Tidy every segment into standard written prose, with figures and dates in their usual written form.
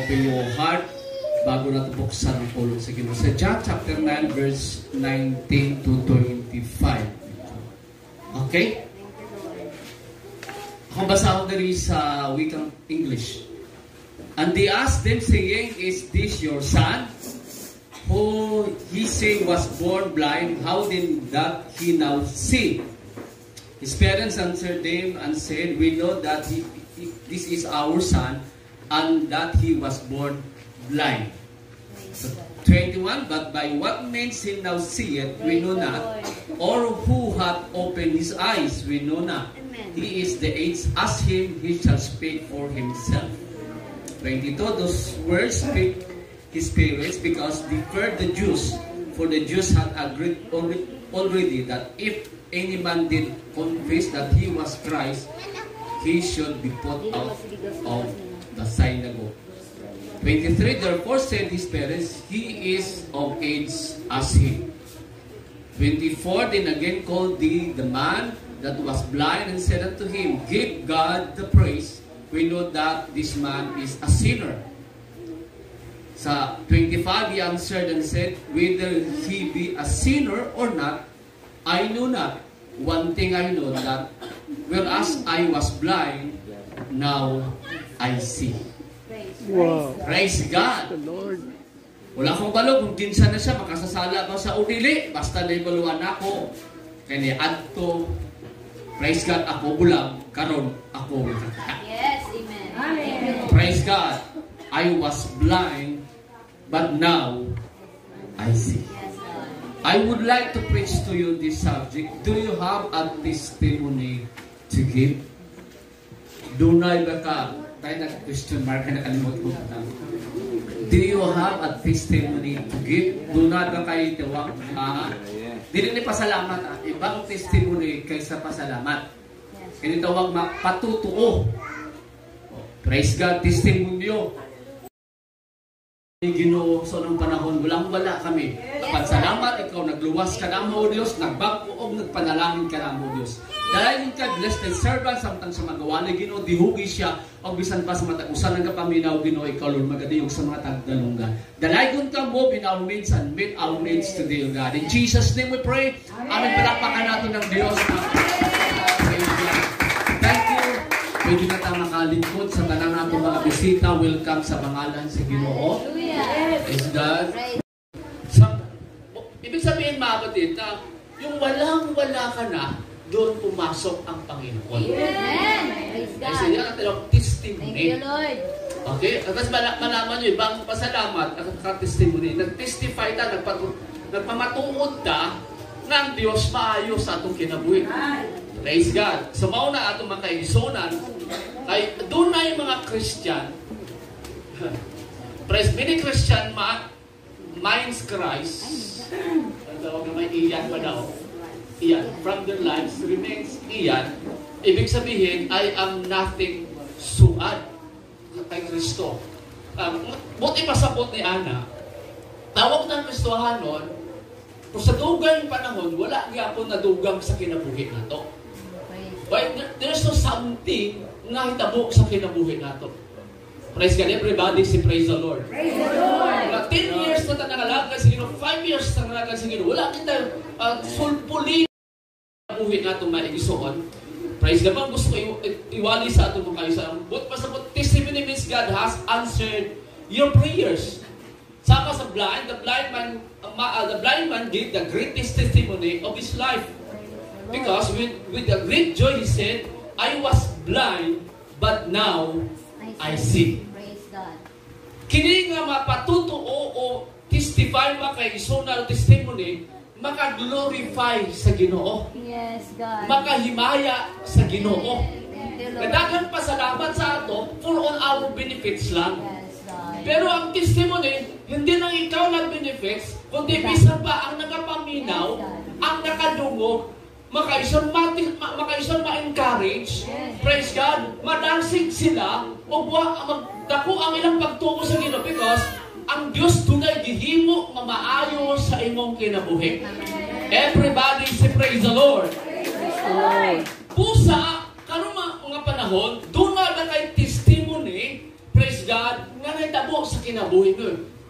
open your heart bago natin buksan ang pulong sa Ginoo. Sa John chapter 9 verse 19 to 25. Okay? Ako basa ko diri sa wikang English. And they asked them saying, "Is this your son? Who he say was born blind, how then that he now see?" His parents answered them and said, "We know that this is our son, and that he was born blind." So, 21, but by what means he now seeth, we know not, or who hath opened his eyes, we know not. He is the age, ask him, he shall speak for himself. 22, those words speak his parents because they feared the Jews, for the Jews had agreed already that if any man did confess that he was Christ, he should be put out of the synagogue. 23, therefore said his parents, he is of age as him. 24, then again called the man that was blind and said unto him, give God the praise, we know that this man is a sinner. Sa 25, he answered and said, whether he be a sinner or not, I know not. One thing I know, that whereas I was blind, now I see. Wow. Praise God. The Lord. Wala akong balo kung kinsa na siya, makasasala ba sa udili, basta naibaluan ako. Kaya adto, praise God, ako bulag, karon ako. Yes, amen. Amen. Praise God. I was blind, but now I see. Yes, God. I would like to preach to you this subject. Do you have a testimony to give? Dunay ba ka? Tayo nag-question mark na nakalimutan ko. Do you have a testimony to give? Dunay ba kayo tawag? Dili ni pasalamat. Ibang testimony kaysa pasalamat. Kaya tawag patutuo. Praise God, testimonyo. Ginoo sa nung panahon, walang-wala kami. Salamat, ikaw nagluwas ka na mo, Diyos, nagbagpo o nagpanalangin ka na mo, Diyos. Dahil ka, blessed and servant, samtang sa magawa na Ginoo, dihugi siya, o bisan pa sa matagusan ng kapaminaw, Ginoo, ikaw, Lord, magadiyog sa mga tagdalunggan. Dalagon ka mo, in our needs and meet our needs today, O God. In Jesus' name we pray. Amin, palakpakan natin ng Diyos. Thank you. Pwede na tayo makalingkod sa tanang natin mga bisita. Welcome sa pangalan sa Ginoo. Praise God. Ibig sabihin mga kapatid, na yung walang-wala ka na, doon pumasok ang Panginoon. Amen. Praise God. Kasi yan ang talong testimony. Thank you, Lord. Okay? At mas malaman nyo, ibang pasalamat, nakaka-testimony, nag-testify ta, nagpamatuod ta, nga ang Diyos maayos sa atong kinabuhi. Praise God. So, mauna atong mga kaisonan, ay doon na yung mga Christian, praise, many Christian minds Christ, ang tawag naman, iyan pa daw. Iyan. From their lives remains iyan. Ibig sabihin, I am nothing suad kay Kristo. Buti pasabot ni Ana, tawag ng Kristohanon, kung sa dugang panahon, wala gyapon na dugang sa kinabuhi nato. But there's no something na hitabo sa kinabuhi nato. Praise God, everybody, say praise the Lord. Praise the Lord. 10 years na tayo nangalagay sa Ginoo, 5 years na nangalagay sa Ginoo, wala kita sulpuli na buhi nato maigisoon. Praise God, man, gusto ko iwali sa ato mga kayo. But pasabot, testimony means God has answered your prayers. Sama sa blind, the blind man gave the greatest testimony of his life. Because with the great joy he said, I was blind, but now I see. Praise God. Kini nga mapatutuo o testify kay isonal testimony, maka-glorify sa Ginoo. Yes, God. Makahimaya sa Ginoo. Thank you, Lord. Kadaghang pasalamat sa ato for all our benefits lang. Yes, God. Pero ang testimony, hindi lang ikaw nag-benefits, kundi bisan pa ang nakapaminaw, ang nakadungog, makaisang ma-encourage, praise God, madansig sila, o magdako ang ilang pagtuo sa Ginoo because ang Diyos tunay gihimo nga maayo sa imong kinabuhi. Everybody say praise the Lord. Pusa, karong mga panahon, doon na kay testimony, praise God, God, nga nahitabo sa kinabuhi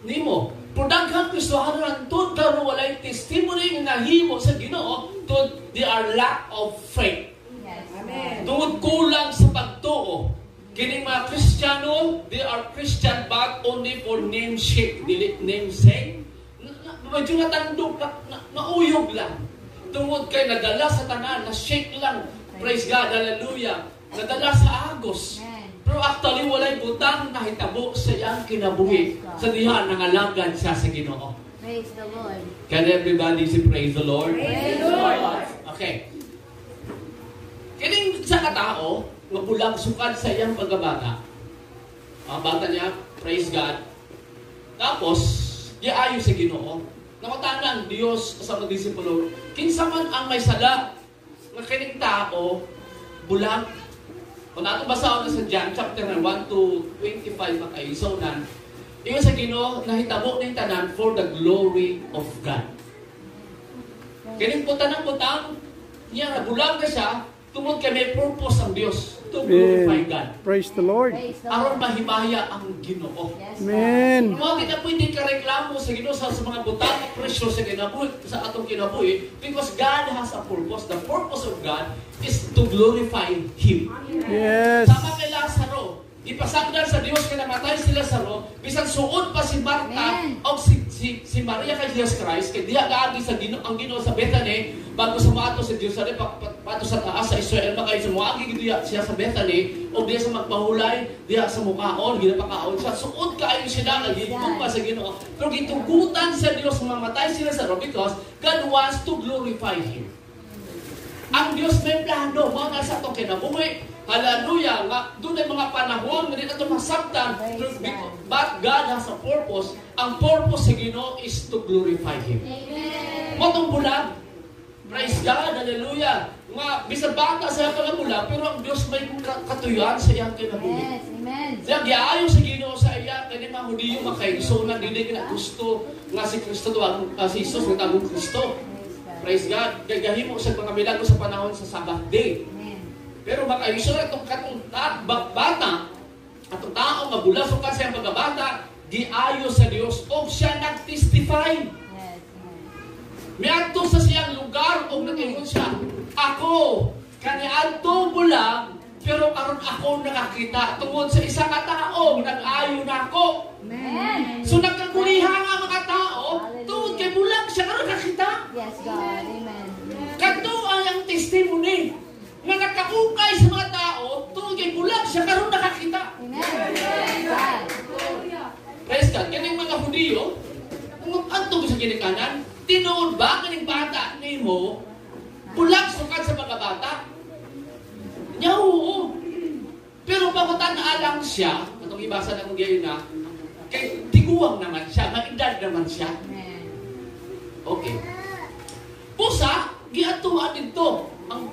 nimo. Pudaghan Kristohanon tud karon walay testimony nga nahimo sa Ginoo tud they are lack of faith. Yes. Amen. Tungod kulang sa pagtuo. Kining mga Kristiyano, they are Christian but only for namesake. Dili namesake. Medyo natandog, nauyog lang. Tungod kay nadala sa tanan, na-shake lang. Praise God, hallelujah. Nadala sa agos. Amen. Pero actually, walay butang na hitabo sa iyang kinabuhi. Sa diha, nangalagad siya sa Ginoo. Praise the Lord. Can everybody say praise the Lord? Praise the Lord. Okay. Kining sa katao, nga pulang sukad sa iyang pagkabata. Ang bata niya, praise God. Tapos, giayo sa Ginoo. Nakatanan, Diyos sa mga disipulo, kinsa man ang may sala, nga kining tao, bulang. Kung nato basaon na sa John chapter 1 to 25 makaisonan, iyo sa Ginoo nahitabo ning tanan for the glory of God. Kining putang niya nabulang na siya tungod kay may purpose ang Dios to glorify God. Praise the Lord. Praise the Aron Lord. mahimaya ang Ginoo. Yes, Amen. Mga kita pwede ka reklamo sa Ginoo sa mga butang presyo sa kinabuhi, sa atong kinabuhi because God has a purpose. The purpose of God is to glorify Him. Yes. Sama kay Lazaro, ipasagdan sa Dios kay namatay si Lazaro, bisan suod pa si Marta Amen. o si Maria kay Jesus Christ, kay diha gaagi sa Ginoo ang Ginoo sa Bethany bago sumato sa Jerusalem pato sa taas sa Israel makay sumuagi diha siya sa Bethany o diha sa magpahulay diha sa mukaon ginapakaon siya suod kaayo sila nagigugma sa Ginoo pero gitugutan sa Dios mamatay si Lazaro because God wants to glorify Him. Ang Diyos may plano, mga sa itong kinabuhi. Hallelujah! Doon ay mga panahon na dito masabtan. But God has a purpose. Ang purpose sa Ginoo is to glorify Him. Amen. Motong bulag. Praise God! Hallelujah! Bisan bata sa iyang bulag, pero ang Diyos may katuyuan sa iyang kinabuhi. Yes, amen. Siya giayo sa Ginoo sa iya kani mga Hudiyo makaigsoon dili na gusto nga si Kristo si Jesus nga tagong Kristo. Praise God. Gagahimo sa mga milagro sa panahon sa Sabbath day. Amen. Pero makaisura itong katong bata, atong tao nga bulasok ka sa iyang pagkabata, giayo sa Dios o siya nag-testify. Yes, amen. Miadto sa siyang lugar o nag-ingon siya, ako, kaniadto bulang, pero karon ako nakakita tungod sa isa ka tao, nag-ayo na ako. Amen. So nagkagulihan ang mga tao, tungod kay bulang siya karon nakita. Yes, God. Amen. Kadto ang testimony nga nakaukay sa mga tao tungod kay bulag siya karon nakakita. Amen. Praise God. Praise God. Kaning mga Hudiyo, kung antong sa ginikanan, tinuod ba kaning bata nimo bulag sukad sa mga bata? Nya oo. Pero pagutan alang siya, katong ibasa na kong gayon na, kay tiguang naman siya, maedad naman siya. Amen. Okay. Pusa, giatuan dito ang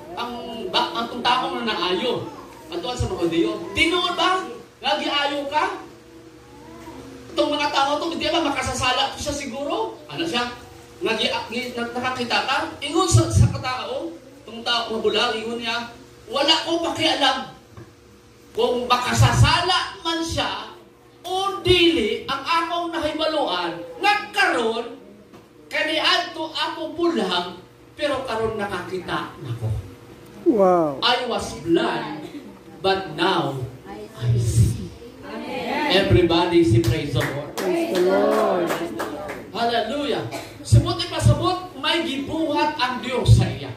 taong na naayo. Atuan sa mga Diyo. Tinuod ba? Nga giayo ka? Itong mga tao to, hindi ba makasasala ko siya siguro? Ano siya? Nakakita ka? Ingon sa katao, itong tao bulag, ingon niya, wala ko pakialam kung makasasala man siya o dili ang akong nahibaluan nagkaroon kaniadto ako bulang pero karon nakakita nako. Wow. I was blind but now I I see. Everybody say praise the Lord. Praise the Lord. Hallelujah. Sabot ipasabot may gibuhat ang Dios sa iya.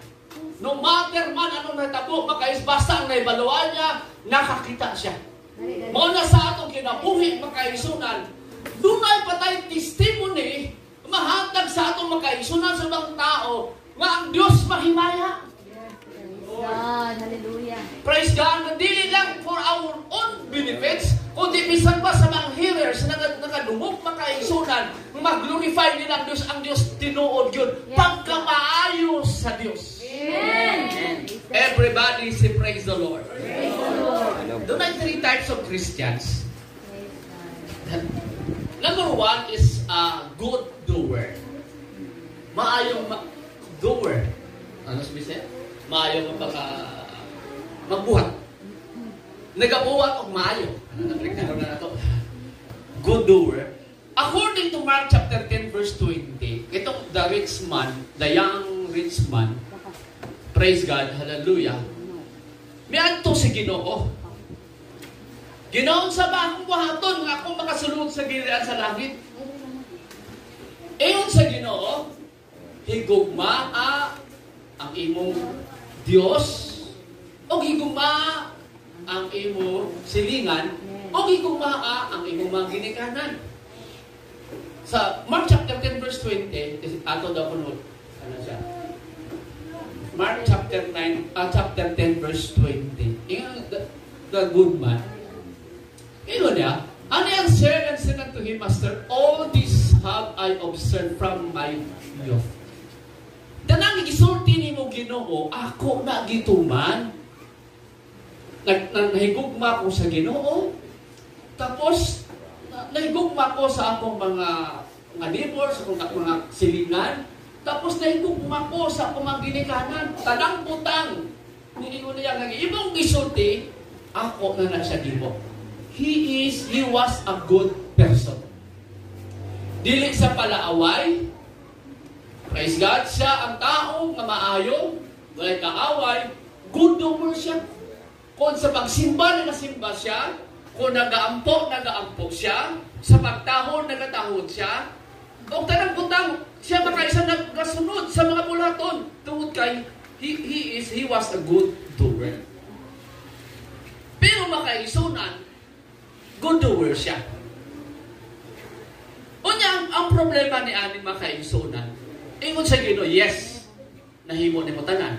No matter man anong natabo makais basta ang naibaluan niya nakakita siya. Muna sa atong kinabuhi makaisunan, dunay patay testimony mahatag sa atong makaisunan sa mga tao nga ang Dios mahimaya. God. Hallelujah. Praise God, hindi lang for our own benefits, kundi bisan pa sa mga hearers na nakadumog makaisunan, mag-glorify nila ang Diyos tinuod yun, pagkamaayos sa Diyos. Amen. Everybody say praise the Lord. Praise the Lord. Doon ay 3 types of Christians. Praise God. Number 1 is a good doer. Maayong doer. Ano sabi? Maayong magbuhat. Nagabuhat og maayo. Ano na ito? good doer. According to Mark chapter 10 verse 20, itong the young rich man, praise God, hallelujah, may adto si Ginoo. Ginoon sa ba akong buhaton nga akong makasulod sa gilian sa langit? Ayon sa Ginoo, higugma ang imong Dios, o higugma ang imong silingan, o higugma ang imong mga ginikanan. Sa Mark chapter 10 verse 20, ato daw kuno ano siya? Mark chapter 10 verse 20. Ingon the good man. Ingon niya, "And the servant said unto him, Master, all this have I observed from my youth." Tanang gisulti nimo Ginoo, ako na gituman. Nahigugma ko sa Ginoo. Tapos nahigugma ko sa akong mga neighbors, sa akong mga silingan. Tapos nahigugma ko sa akong mga ginikanan. Tanang putang. Hindi ko niya nag-ibong gisulti, ako na siya gibo. He was a good person. Dili sa palaaway. Praise God, siya ang tao nga maayo, walay kaaway, good doer siya. Kung sa pagsimba, nagasimba siya. Kung nagaampo siya. Sa pagtahon, nagatahon siya. O tanang butang, siya makaisa nagasunod sa mga bulaton. Tungod kay, he was a good doer. Pero makaisunan, good doer siya. Unya, ang problema ni Ani makaisunan, ingon sa Ginoo, yes, nahimo ni mo tanan.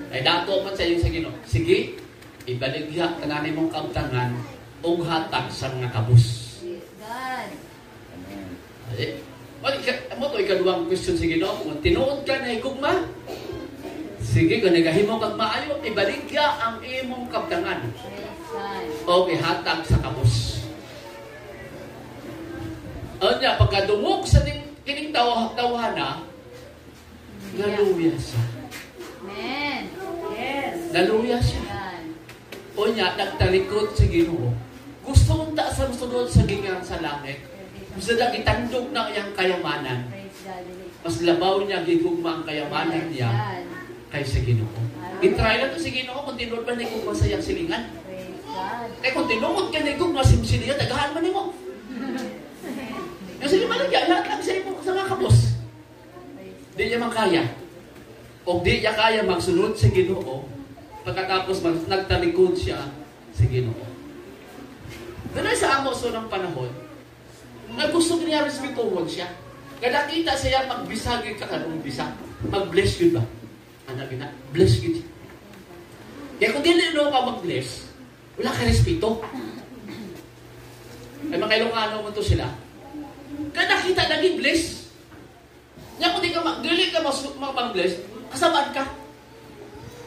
Ay dato man sa iyo sa Ginoo, sige, ibaligya tanan imong kabtangan og hatag sa mga kabus. God. Ay, mo to ikaduhang question sa Ginoo, kung tinuod ka na higugma, sige, kung nagahimo kag maayo, ibaligya ang imong kabtangan og ihatag sa kabus. Unya, pagkadungog sa kining tawhana, naluya siya. Amen. Yes. Naluya siya. O niya, nagtalikod sa Ginoo. Gusto mong ta sa sunod sa gingan sa langit. Gusto na itandog ng iyang kayamanan. Mas labaw niya, gigugma ang kayamanan niya kaysa Ginoo. Itry na to si Ginoo kung tinuod ba na igugma sa iyang silingan. Kung tinuod ka na igugma sa silingan, tagahan man mo. Kasi naman nagya, lahat lang sa mga kabos. Di niya makaya. O di niya kaya magsunod sa Ginoo, pagkatapos nagtalikod siya sa Ginoo. Ganun sa Amos ng panahon, na gusto niya respetuhon siya. Kada kita siya magbisagin ka kanong bisa. Mag-bless yun ba? Anak na, bless yun. Kaya kung dili ka mag-bless, wala ka respeto. Ay mga Ilocano mo to sila. Kada kita naging bless. Nya kung dili ka mag-bless, kasamaan ka.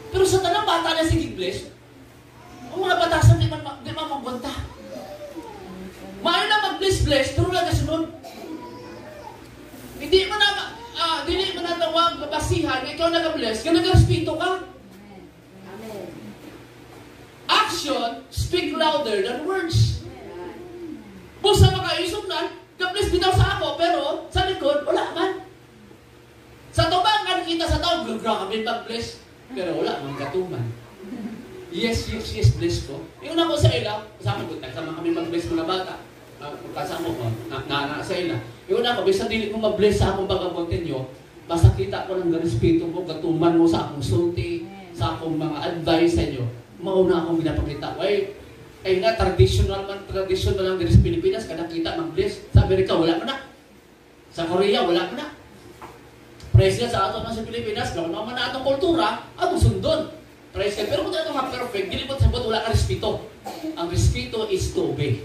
Pero sa tanang bata na sige bless, ang mga batasan di man magbanta. Maayo na mag-bless, pero wala kasunod. Hindi man dili man natawag mabasihan, ikaw nag-bless, kaya nag-respeto ka. Action speak louder than words. Busa makaisog na, God-bless bitaw sa ako, pero sa likod, wala man. Sa tubangan kita sa tao, grabe mag-bless. Pero wala man katuman. Yes, bless ko. Yung ako sa ila, kasama ko, nagsama kami mag-bless mga bata. Kasama ko, na sa ila. Yung ako, bisa dili mo mag-bless sa akong pag-apuntin nyo, basta kita ko ng respeto mo, katuman mo sa akong sulti, sa akong mga advice sa inyo, mauna akong pinapakita. Ay nga, traditional lang din sa Pilipinas, kada kita mag-bless. Sa Amerika, wala mo na. Sa Korea, wala mo na. Praise God sa ato na sa Pilipinas, gawin naman na atong kultura, atong sundon. Praise God. Pero kung ito ma-perfect, hindi mo sabot wala ka respeto. Ang respeto is to obey.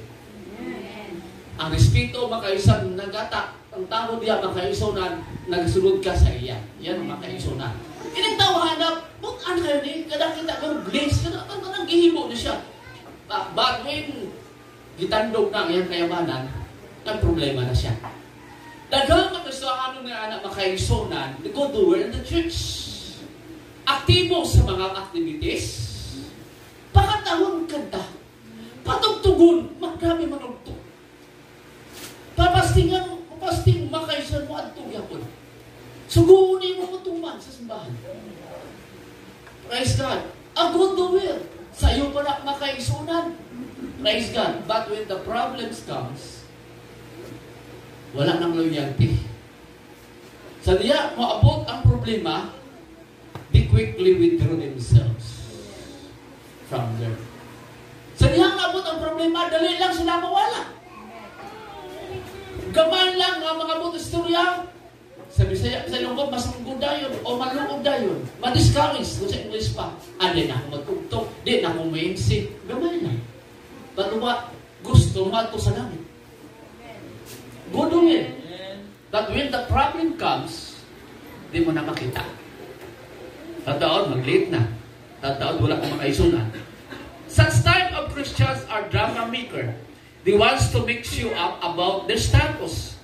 Ang respeto, makaisan nagata. Ang tao diya, makaisonan, nagsunod ka sa iya. Yan ang makaisonan. Inang tawahanap, bukan kayo ni, kada kita kang bless, kada nang gihimo na siya. But when gitandog na ang iyang kayamanan, nag-problema na siya. Daghang magkasuhan ng anak makaisonan, the good doer in the church. Aktibo sa mga activities, pakatahon kanta, patugtugon, magdami manugtog. Fasting makaisan mo at tuyapon. Sugunin mo tuman sa simbahan. Praise God. A good will. Sa iyo pa na makaisunan. Praise God. But when the problems comes, wala nang loyalty. Sa diya, maabot ang problema, they quickly withdraw themselves from there. Sa diya, maabot ang problema, dali lang sila mawala. Gaman lang ang mga buto istorya. Sabi sa Ilonggo, masunggod dayon o malungod dayon. Madiscourage kung sa English pa. Di na ako matugtog, di na ako mainsip. Gaman lang. Pero ba, gusto mato sa langit. Good will. That when the problem comes, di mo na makita. Tataon, mag-late na. Tataon, wala kang makaisunan. Such type of Christians are drama maker. They wants to mix you up about their status.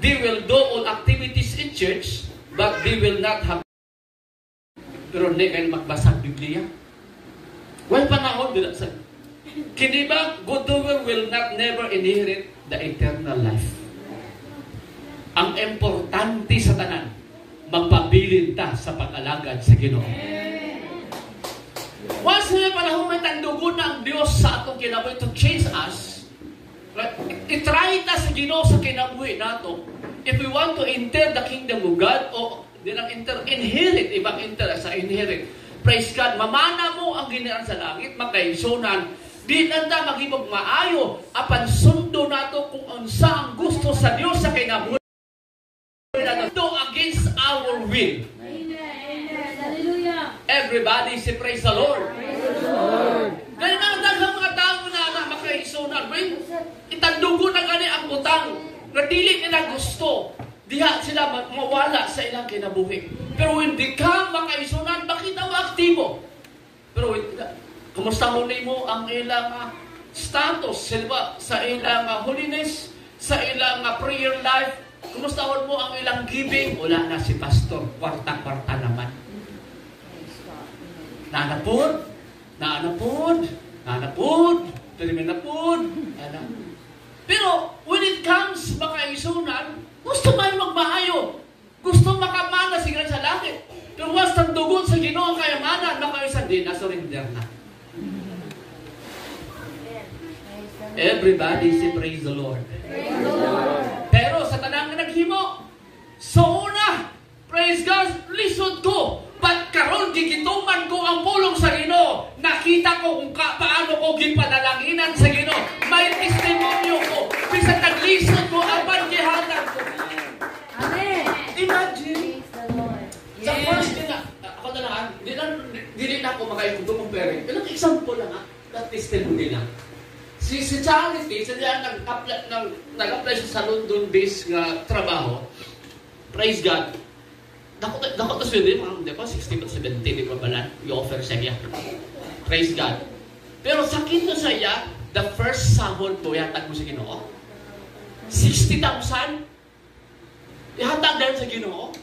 They will do all activities in church, but they will not have. Pero hindi kayo magbasang Biblia. Well, panahon, kini ba, good doer will not never inherit the eternal life. Ang importante sa tanan, magpabilin ta sa pag-alagad sa Ginoo. Once na panahon may tandugon na ang Diyos sa atong kinabuhi to change us, itry ta sa Ginoo sa kinabuhi nato. If we want to enter the kingdom of God, o inherit, ibang enter sa inherit. Praise God, mamana mo ang ginaan sa langit, makaisunan. Di nanda maghibog maayo, apan sundo nato kung unsa ang gusto sa Dios sa kinabuhi. To against our will. Amen. Hallelujah. Everybody say praise the Lord. Praise the Lord. Dahil ang mga tao na makaisunan, itandugo na gani ang utang. Nadili nila gusto. Diha sila mawala sa ilang kinabuhi. Pero hindi ka makaisunan, makita mo aktibo. Pero kumusta mo ang ilang status sa ilang holiness, sa ilang prayer life. Kumusta mo ang ilang giving? Wala na si pastor. Kwarta-kwarta naman. Nanapod. Termin na po. Pero when it comes makaisunan, gusto may magmaayo. Gusto makamana sigla sa langit. Pero once ang dugon sa Ginoo ang kayamanan, makaisan din, na-surrender na. Everybody say praise the Lord. Praise the Lord. Pero sa tanang naghimo, so una, praise God, lisod ko. But karon gigituman ko ang pulong sa Ginoo. Nakita ko kung paano ko gipanalanginan sa Ginoo. May testimonyo ko. Bisan naglisod ko apan gihatag ko. Amen. Imagine. Praise the Lord. Sa first din ako na lang, dili na ako makaikumpare. Ilang example lang na testimony lang. Si Charity, sa diyan nag-apply siya sa London-based nga trabaho. Praise God. Dako to sweldo mga di ba 60 to 70 di ba balan i-offer sa iya. Praise God. Pero sakit to sa iya, the first sahod mo yatag mo sa Ginoo. 60,000 ihatag dahil sa Ginoo.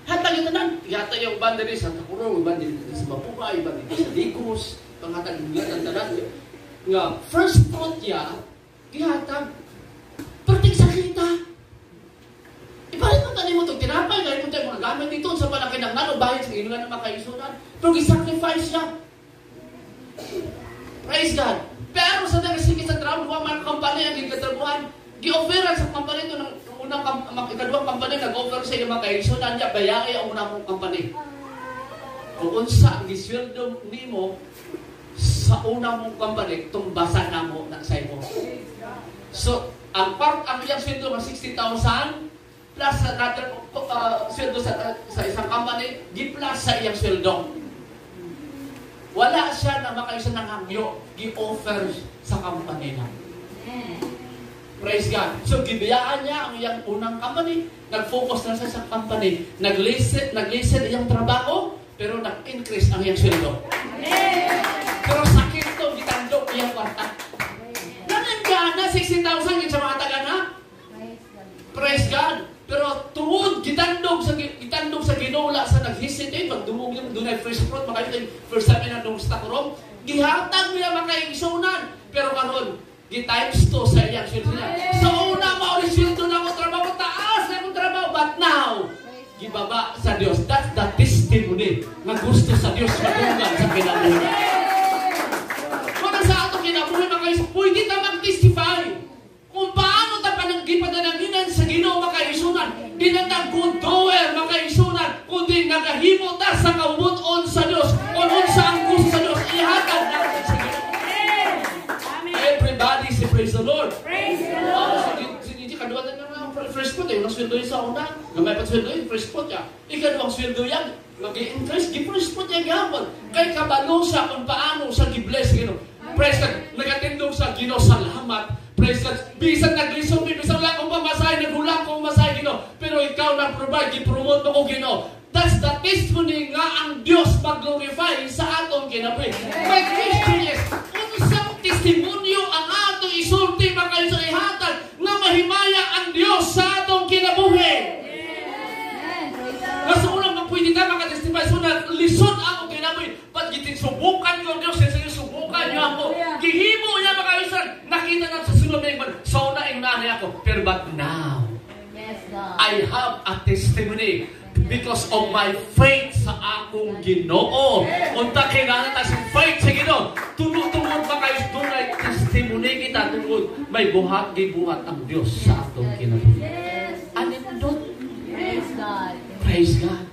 Hatag ito nan, ihatag yung bandari sa Takurong, bandari sa Mapuka, bandari sa Digos, panghatag ng tanan. Nga first fruit ya, ihatag. Perting sakita. Ipalit mo tanin mo itong tinapay, galing mo tayo mga gamit dito sa panakinangnan o bahit sa inulan ng makaisunan. Pero i-sacrifice siya. Praise God. Pero sa nagsigit sa trabaho, mga kampanya ang gigatabuhan, gi-offeran sa kampanya ito ng unang ikadawang kampanya, nag-offer sa iyo mga kaisunan niya, bayay ang unang kampanya. Kung unsa ang gisweldo nimo sa unang mong kampanya, tumbasan na mo na sa iyo. So, ang iyang sweldo ng 60,000, plus another sweldo sa isang company, gi-plus sa iyang sweldo. Wala siya na makaisa ng hangyo, gi-offer sa company na. Praise God. So, gibiyaan niya ang iyang unang company, nag-focus na siya sa company, nag-listen iyang trabaho, pero nag-increase ang iyang sweldo. Pero sakit to, gitandok iyang kwarta. Nandiyan na 60,000 yung sa mga taga na. Praise God. Pero tuod gitandog sa ginula sa nag-hesitate pagdumog yung dunay first fruit makayo first time na dong sa Takurong gihatag niya makaigsunan pero karon gi times 2 sa iyang sweldo niya. So una mo ori sweldo pagbaba sa Dios. That's the testimony nga gusto sa Dios madunggan sa kinabuhi. Kung sa ato kinabuhi mga kaiso, pwede ta mag-testify kung paano ta pananggipadanaginan sa Ginoo makaisunan. Di na ta good doer makaisunan, kundi nagahimo ta sa kabuton sa Dios. Kung unsa ang gusto sa Dios, ihatag natin sa Ginoo. Everybody say praise the Lord. Praise the Lord. Kadua na nga first spot eh. Unang sweldo yun sa una. Gamay pa sweldo yun, first spot ya. Ikaduang sweldo yan. Mag-i-interest, gi-first spot yan gihapon. Kay kabalo sa kung paano sa gi-bless Ginoo. Praise God. Nagatindog sa Ginoo, salamat. Praise God. Bisan naglisong, bisan lang kung pamasahe, nagulang kung masahe Ginoo. Pero ikaw nag-provide, gi-promote mo ko Ginoo. That's the testimony nga ang Dios mag-glorify sa atong kinabuhi. My question is, kung isang testimonyo ang atong isulti makayo sa ihatag na mahimaya ang Dios sa atong kinabuhi. Kasi unang magpwede ka makatestify so na lisod ako kinabuhi. Pag subukan nyo ang Dios, subukan nyo ako. Gihimo niya makayo sa nakita na sa sunod na iman. So na yung nanay ako. Pero but now, I have a testimony because of my faith sa akong Ginoo. Unta kailangan tayo sa faith sa Ginoo. Tungod ba kayo doon ay testimony kita tungod may buhat, gibuhat ang Diyos sa atong kinabuhi. Ano mo doon? Praise God. Praise God.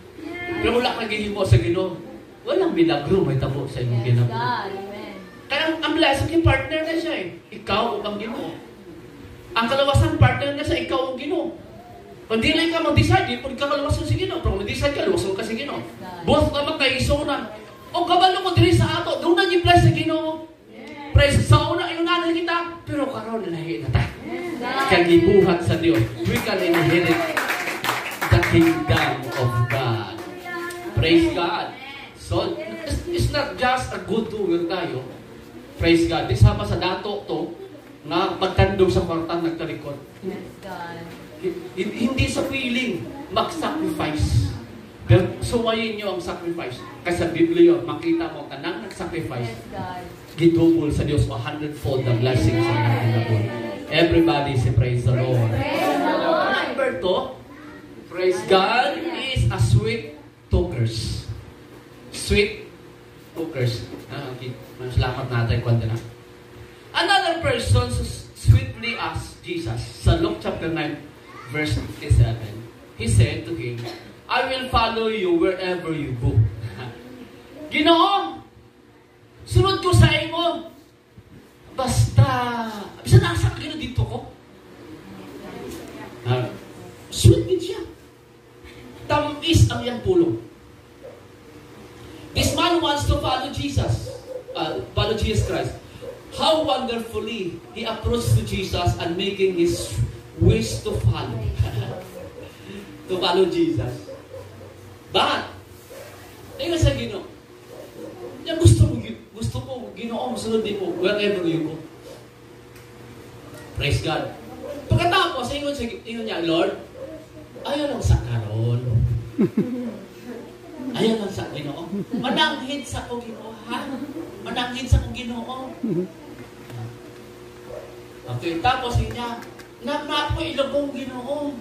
Pero wala kang ginimo sa Ginoo. Walang milagro may tabo sa imong kinabuhi. God. Amen. Kaya ang blessing yung partner na siya eh. Ikaw ang Ginoo. Ang kalawasan partner na siya, ikaw ang Ginoo. Kung di lang ka mag-decide, pag ka kalawasan si Ginoo. Pero kung mag-decide ka, lawasan ka si Ginoo. Both ka magkaisunan. O kabalo mo diri sa ato, doon na i-bless sa Ginoo. Praise sa una, yung nanay kita, pero karon lahi na tayo. Kagibuhat sa Diyos. We can inherit the kingdom of God. Praise God. So, it's not just a good doer tayo. Praise God. Di sama sa dato to, na pagtandog sa kwartang nagtalikod. Yes, God. Hindi sa feeling, mag-sacrifice. Pero suwayin nyo ang sacrifice. Kasi sa Biblia, makita mo, kanang nag-sacrifice, Yes, God. gidouble sa Diyos 100-fold the blessings sa natin. Everybody say praise the Lord. Praise the Lord. Number 2, praise God is a sweet talkers. Sweet talkers. Okay. Salamat natin kwento na. Another person sweetly asked Jesus sa Luke chapter 9 verse 57. He said to him, I will follow you wherever you go. Ginoo, sunod ko sa imo. Basta, bisa nasa ka gino dito ko. Sweet din siya. Tamis ang iyang pulong. This man wants to follow Jesus. Follow Jesus Christ. How wonderfully he approached to Jesus and making his wish to follow. To follow Jesus. But, ayun sa Ginoo. Yung gusto mo, Ginoo, sunod din mo, wherever you go. Praise God. Pagkatapos, ingon niya, Lord, ayaw lang sa karon. Ayaw lang sa Ginoo. Mananghid sa ko Ginoo, ha? Mananghid sa ko Ginoo. Okay, tapos niya, napo ilabong Ginoo.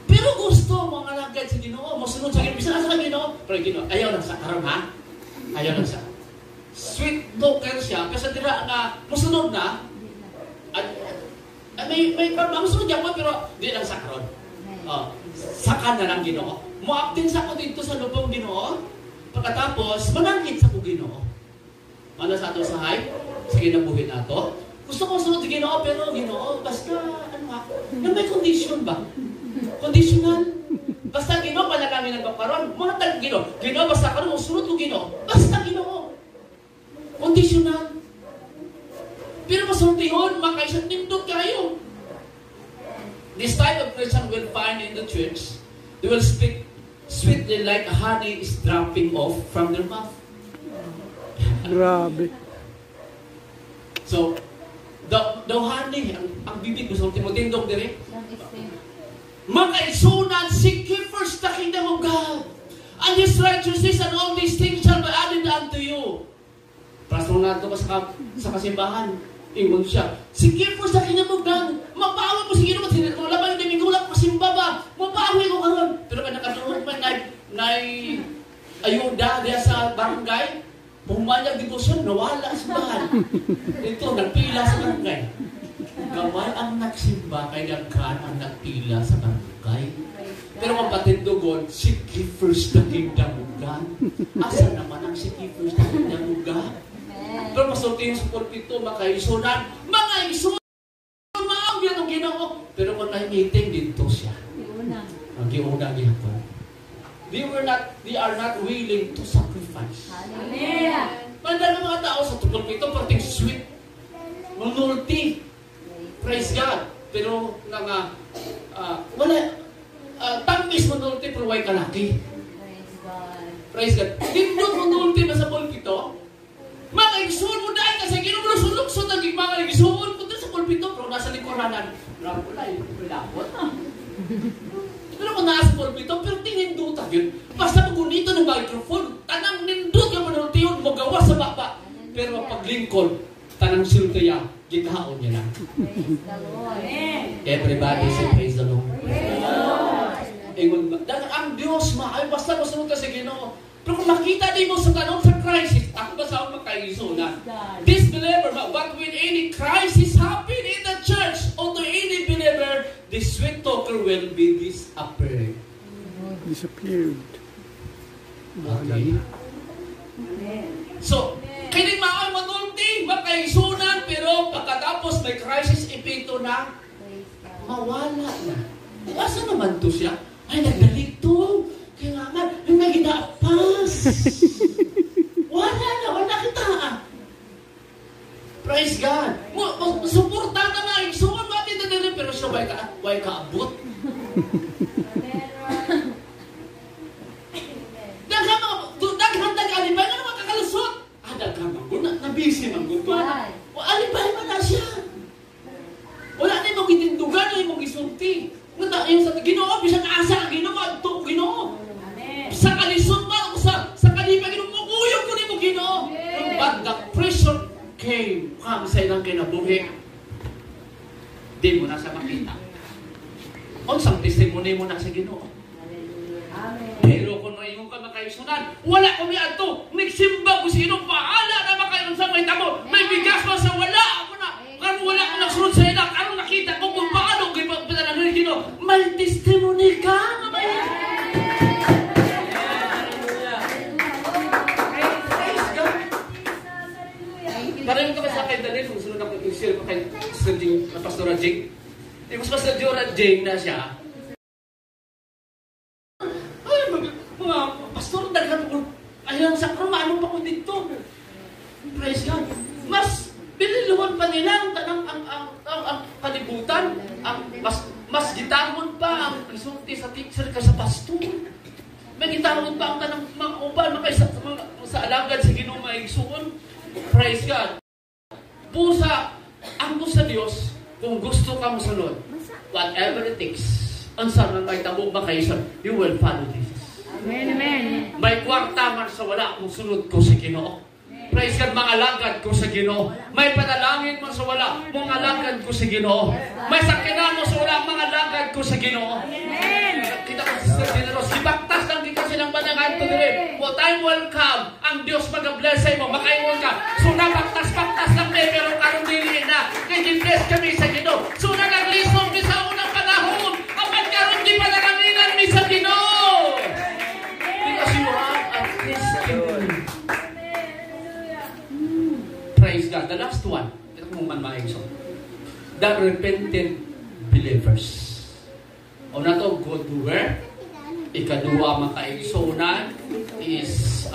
Pero gusto mo nga lang sa Ginoo, masunod sa Ginoo, bisa sa Ginoo. Pero Ginoo, ayaw lang sa karon, ha? Ayaw lang sa. Sweet talker siya, kasi dira nga, masunod na, may masunod niya po, pero di lang sa karon. Saka na lang Ginoo. Mo-update sa ko dito sa lubong Ginoo. Pagkatapos, manangit sa ko Ginoo. Ano sa ato sa hype? Sa kinabuhin nato. Gusto ko sunod sa Ginoo, pero Ginoo, basta, ano nga, na may condition ba? Conditional. Basta Ginoo, panalangin ang kaparon. Mga tag Ginoo. Ginoo, basta karon, sunod ko Ginoo. Basta Ginoo. Conditional. Pero masultihon, makaisang nindot kayo. This type of person will find in the church, they will speak sweetly like honey is dropping off from their mouth. Grabe. So, the honey, ang bibig ko sa ultimo tindog dire. Makaisunan, seek ye first the kingdom of God, and His righteousness, and all these things shall be added unto you. Praso na ito sa kasimbahan. Ingon siya, sige po sa kingdom of God, mapawa mo sa Ginoo, wala ba yung daming ulap, masimba ba? Mapawa ko humanyag debosyon, nawala simbahan. Ito, nagpila sa barangay. Gawal ang nagsimba, kay nagkaan ang nagpila sa barangay. Pero kapatid dogon, sige first the kingdom of God. Asa naman ang sige first the kingdom of God? Pero masulti yung sa pulpito, makaisunan, mga isunan, maang yan ang Ginoo. Pero kung naimiting dito siya, ang giuna gihapon. They are not willing to sacrifice. Hallelujah. Manda ng mga tao sa pulpito, parting sweet, manulti. Praise God. Pero nga, wala, tamis manulti, pero way kalaki. Praise God. Praise God. Dindot manulti na sa pulpito, mga igsoon mo dahil kasi ginumulusulok ang mga igsoon ko sa pulpito, pero nasa likoranan. Wala yung lapot. Pero kung nasa pulpito, pero tinindot yun. Basta magunito ng microphone, tanang nindot yung manulti yun, magawa sa baba. Pero paglingkod, tanang siltaya, gitaon niya lang. Praise the Lord. Everybody say praise the Lord. Dahil ang Diyos, ay basta masunod ka sa Ginoo. Pero kung makita din mo sa tanong sa crisis, ako ba sa akong makaisunan? This believer, but when any crisis happen in the church or to any believer, the sweet talker will be disappeared. Disappeared. Okay? So, kining maay manulti, makaisunan, pero pagkatapos may crisis, epekto na, mawala na. Asa naman to siya? Ay, nagdalig to. Kaya nga man, may ginapas. Wala kita. Praise God. Suporta na nga, isuon mo atin na pero siya way kaabot. Daghan alibay na naman kakalusot. Daghan manggod, nabisi manggod. Alibay man na siya. Wala na yung itindugan o yung isulti. Yung sa Ginoo, bisang asa ang Ginoo, ito ko Ginoo. Sa kalisod man, sa kalibay Ginoo, mukuyog ko ni mo Ginoo. But the pressure came sa ilang kinabuhi. Di mo na sa makita. Unsang testimony mo na sa Ginoo. Pero kung mayroon ka makaisunan, wala ko may ato. Nagsimba ko sa Ginoo, paala na makailan sa may tamo. May bigas pa sa wala ako na. Kung wala ko nagsunod sa ilang, anong nakita ko kung paano kayo pagpadalan ng Ginoo? May testimony ka. Parang kami sa akin dali, kung sunod ako i-share ko kay Pastor Jing. Tapos Pastor Jing na siya. Ay, mga pastor, daghan ko. Ayun, sa krama, anong pa ko dito? Praise God. Mas biniluwan pa nila ang kalibutan. Mas gitamon pa ang isulti sa teacher ka sa pastor. May gitamon pa ang tanang mga uban, sa alagad sa Ginoo maigsuon. Praise God. Pusa, ang sa Diyos, kung gusto kang sunod, whatever it takes, ang saan ang may tabo ba kayo, you will follow Jesus. Amen, amen. May kwarta man sa wala kung sunod ko sa Ginoo. Praise God, mga alagad ko sa Ginoo. May panalangin mo sa wala, mga alagad ko sa Ginoo. May sakinan mo sa wala, mga alagad ko sa Ginoo. Amen. Kita ko sa Generos, ibaktas lang kita silang banangan to dire. What time will come, ang Diyos mag-bless sa mo, makaingon ka. So nabaktas-baktas lang pero karong dili na. Kaya di-bless kami sa Ginoo. So naglisod mi sa unang panahon. Apan karon di palaranginan mi sa Ginoo. Because you have a testimony. Praise God. The last one. Ito kung manmaigso. The repentant believers. O na to, good doer. Ikaduwa makaigsonan is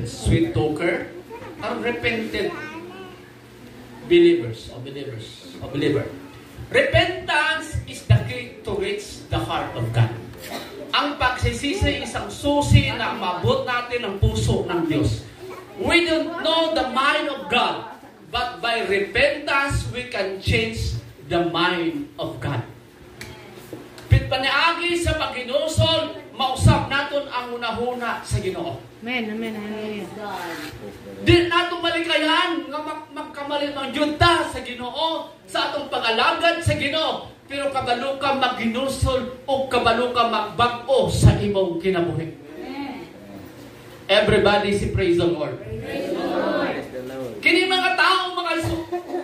sweet talker. Ang repentant believers. Believer. Repentance is the key to reach the heart of God. Ang pagsisisi isang susi na mabot natin ang puso ng Diyos. We don't know the mind of God, but by repentance, we can change the mind of God. Pitpaniagi sa paghinusol, mausap natin ang unahuna sa Ginoo. Amen, amen, hallelujah. Di natin malikayan nga magkamalit ng yunta sa Ginoo, sa atong pangalagad sa Ginoo. Pero kabalo ka maghinusol o kabalo ka magbag-o sa imong kinabuhi. Everybody say praise the Lord. Praise the Lord. Kini mga tao,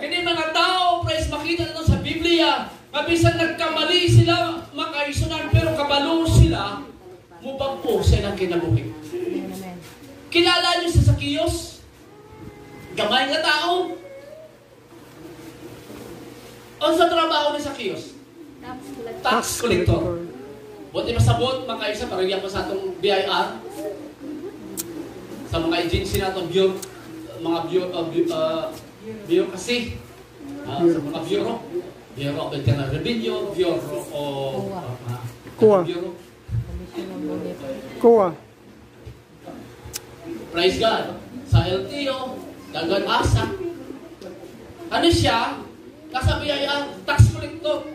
kini mga tao, praise, makita nato sa Biblia, mabisan nagkamali sila, makaisunan, pero kabalo sila, mubagpo sa ilang kinabuhi. Kilala niyo si Zacchaeus? Gamay nga tao. O sa trabaho ni Zacchaeus? Tax collector. Buti masabot, mga isa, parang pa sa atong BIR. Sa mga agency na itong bureau kasi. Sa mga bureau. Bureau of Internal Revenue, Bureau of... Kuha. Praise God. Sa LTO, dagan asa. Ano siya? Nasa BIR, tax collector.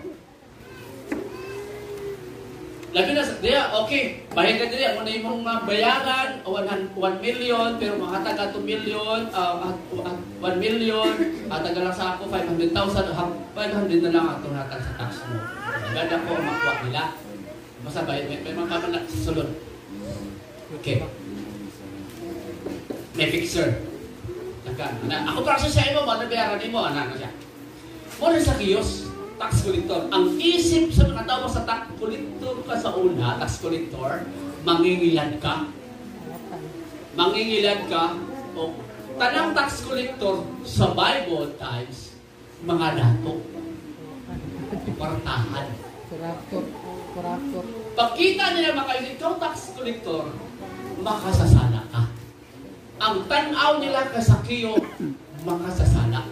Labi na sa diya, okay, bayad ka diya, muna yung mga bayaran, 1 million, pero makataga 2 million, 1 million, taga lang sa ako, 500,000, 500 na lang ito natag sa tax mo. Ganda ko ang makuha nila. Basta bayad, may mga kaman sa sulod. Okay. May fixer. Ako practice sa imo, ano bayaran mo, ano siya. Muna sa kiosk, tax collector. Ang isip sa mga tao sa tax collector ka sa una, tax collector, mangingilad ka. Mangingilad ka. O, tanang tax collector sa Bible times, mga dato. Kwartahan. Pagkita nila makaisip, ikaw tax collector, makasasala ka. Ang tanaw nila kasakiyo, makasasala.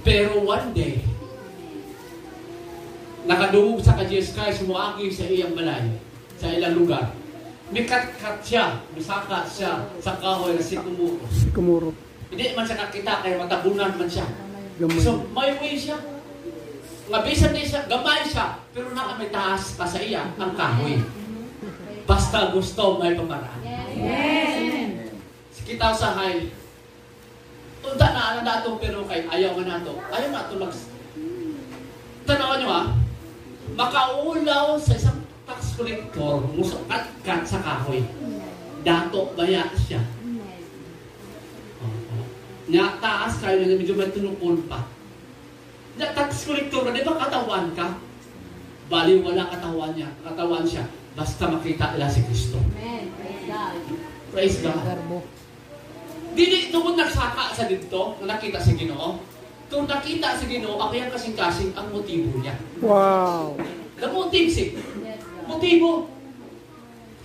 Pero one day, nakadungog sa ka-Jesus Christ, sumuagi sa iyang balay, sa ilang lugar. Mikat-kat siya, misaka siya sa kahoy na sikumuro. Sikumuro. Hindi man siya nakita, kaya matabunan man siya. Gamay. So, may way siya. Mabisan din siya, gamay siya, pero may taas pa sa iya ang kahoy. Basta gusto, may pamaraan. Yes. Kita sa hay. Unta na ano nato pero kay ayaw nga nato. Ayaw nato lang. Tanawan nyo makaulaw sa isang tax collector, musakat-kat sa kahoy. Dato baya siya. Nya taas kayo na medyo may tunukol pa. Na tax collector na, di ba katawan ka? Bali wala katawan niya. Katawan siya. Basta makita nila si Kristo. Amen. Praise God. Praise God. Dili tungkol nagsaka sa dito, na nakita si Ginoo. Kung nakita si Ginoo, ako yung kasing-kasing ang motibo niya. Wow. The motive, motibo.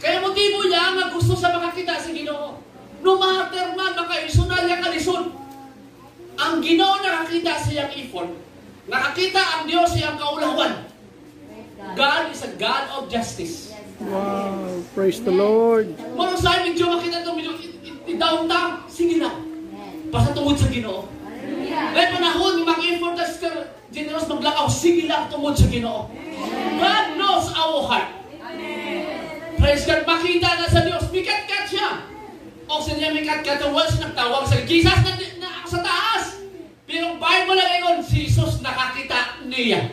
Kaya motibo niya nga gusto sa makakita si Ginoo. No matter man, makaisuna niya kalisod. Ang Ginoo nakakita siyang effort. Nakakita ang Diyos siyang kaulawan. God is a God of justice. Wow. Praise the Lord. Mano sa medyo makita ito, medyo i-downtown, sige na. Basta tungod sa Ginoo. May panahon, mag-effort as generous maglakaw, sige lang tungod sa Ginoo. God knows our heart. Praise God, makita na sa Diyos, mikat-kat siya. O sa niya mikat-kat, once nagtawag sa Jesus na sa taas. Pero Bible lang ngayon, si Jesus nakakita niya.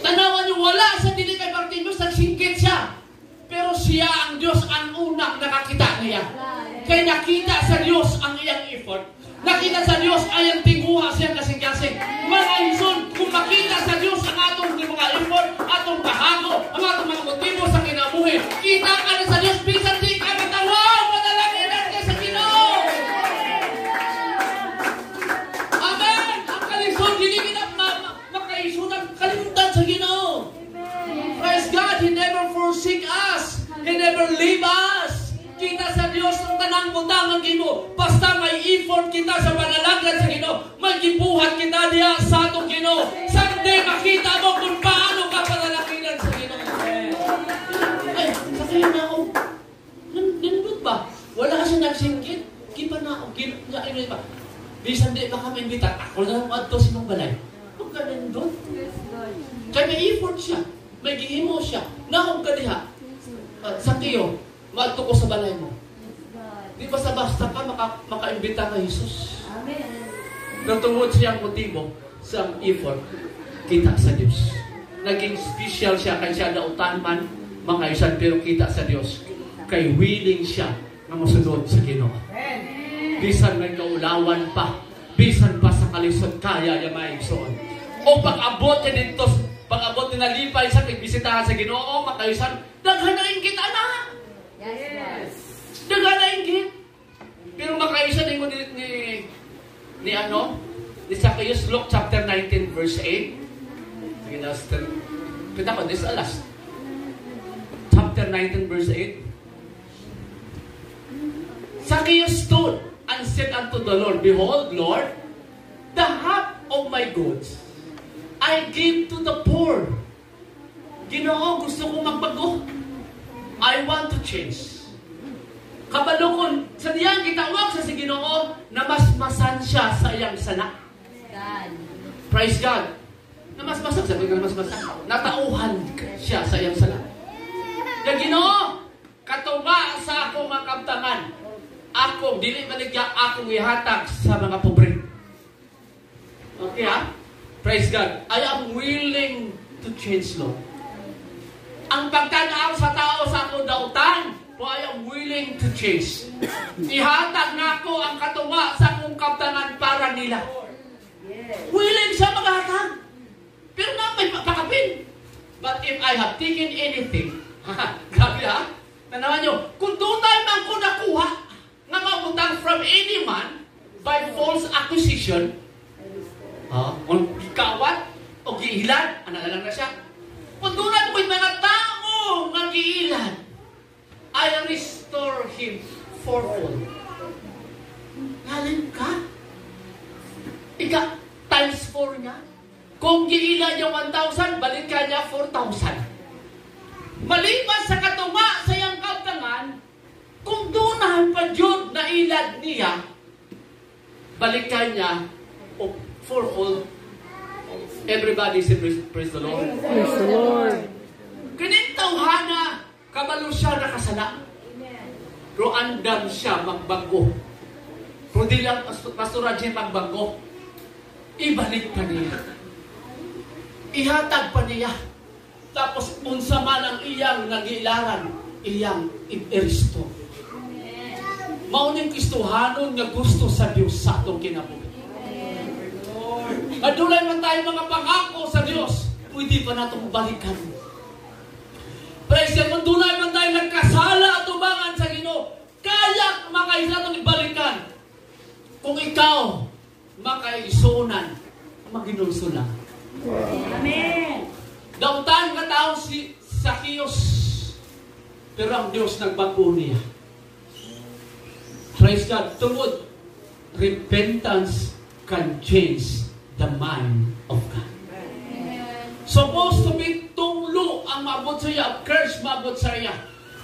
Tanawan niyo, wala sa dili kay Bartimeus, nagsingkit siya. Pero siya ang Diyos ang unang nakakita niya. Kaya nakita sa Diyos ang iyang effort. Nakita sa Diyos ayang tinguha siyang kasing-kasing. Mga ison, kung makita sa Diyos ang atong mga effort, atong bahago, ang atong mga motibo sa kinabuhi, kita ka na sa Diyos, bisan di ka matawag, madalangin natin sa Ginoo. Amen! Ang kalisod, hindi kita makaisunan, kalimutan sa Ginoo. Praise God, He never forsake us. He never leave us. Kita sa Diyos ang tanang bundangan Ginoo. Basta may effort kita sa panalangin sa Ginoo, may gibuhat kita diya sa atong Ginoo. Someday makita mo kung paano ka panalakinan sa Ginoo. Ay, sakay na ako. Nindot ba? Wala siya nagsingkit. Kipa na ako. Kipa ba? Bisan di ba kami imbita? Ako na lang adto sa mong balay. Huwag ka nindot. Kaya may effort siya. May gihimo siya. Naong ka diha. Zacchaeus, maadto ko sa balay mo. Di basta-basta ka makaimbita kay Jesus. Amen. Natungod siyang motibo sa effort, kita sa Diyos. Naging special siya kay siya nautan man, mga isan, pero kita sa Diyos. Kay willing siya na masunod sa Ginoo. Bisan may kaulawan pa. Bisan pa sa kalisod kaya yung maigsoon. O pag-abot niya dito, pag-abot niya nalipay sa pagbisitahan sa Ginoo, makayusan, daghan na inggit, anak. Yes. Daghan na inggit. Pero makayusan din mo ni Zacchaeus, Luke chapter 19 verse 8. Sige na, kita ko, this is the last. Chapter 19 verse 8. Zacchaeus stood and said unto the Lord, Behold, Lord, the half of my goods I give to the poor. Ginoo, gusto kong magbago. I want to change. Kabalukon, sa diyang gitawag sa si Ginoo na masmasan siya sa iyang sana. God. Praise God. Na masmasan, sabi nga masmasan. Natauhan siya sa iyang sana. Na Ginoo, katuba sa akong makabtangan. Ako, dili maligya akong ihatag sa mga pobre. Okay ha? Praise God. I am willing to change, Lord. Ang pagtanaw sa tao sa akong dautan, I am willing to change. Ihatag na ako ang katuwa sa akong kabtangan para nila. Willing siya maghatag. Pero nga may pakapin. But if I have taken anything, grabe ha? Tanawan nyo, kung tunay man ko nakuha, nga mabutang from any man by false accusation, kung gikawat o giilan, anak-anak na siya. Kung tunay ko'y mga tao nga giilan, I restore him fourfold. Lalim ka? Times 4 niya. Kung giilan niya 1,000, balik ka niya 4,000. Malipas sa katuma sa iyang kabtangan, kung doon pa Diyod na ilad niya, balikan niya o fourfold. Everybody say praise the Lord. Praise the Lord. Kinintawhana, kabalo siya nakasala. Pero andam siya magbago. Pero di lang pastoral siya magbago. Ibalik pa niya. Ihatag pa niya. Tapos unsa man ang iyang nagilaran, iyang i-restore. Mauning Kristohanon nga gusto sa Diyos sa atong kinabuhi. Adulay man tayo mga pangako sa Diyos, pwede pa natong balikan. Praise God, kung dunay man tayo nagkasala at tubangan sa Ginoo, kaya makaisa natong ibalikan. Kung ikaw makaisunan, maginulso lang. Amen. Dautan ka tao si Zacchaeus, pero ang Diyos nagbago niya. Praise God. Tungod, repentance can change the mind of God. Supposed to be tunglo ang maabot sa iya, curse maabot sa iya.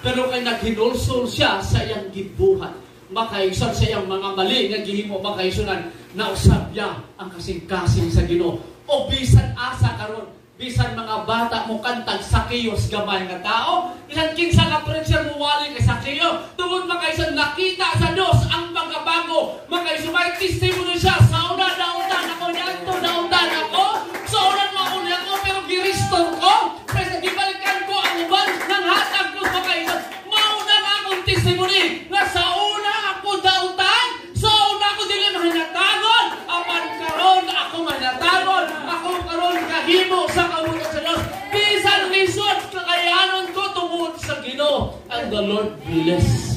Pero kay naghinulsol siya sa iyang gibuhat. Makaisod sa iyang mga mali nga gihimo makaisunan na usab niya ang kasing-kasing sa Ginoo. O bisan asa karon, bisan mga bata mo kantag Zacchaeus gamay nga tao, bisan kinsa ka preacher mo wali kay Zacchaeus, tungod makaisod nakita sa Dios ang pagkabago, makaisod may testimony siya sa una dautan ako niadto dautan ako, sa una mauni ako pero gi-restore ko, pero gibalikan ko ang uban nang hatag ko makaisod. Mauna na akong testimony nga sa una ako dautan, sa una ako dili mahinatagon, apan karon ako mahinatagon, ako karon kahimo sa kawulog sa Dios. Bisan lisod kakayanon ko tungod sa Ginoo, and the Lord bless.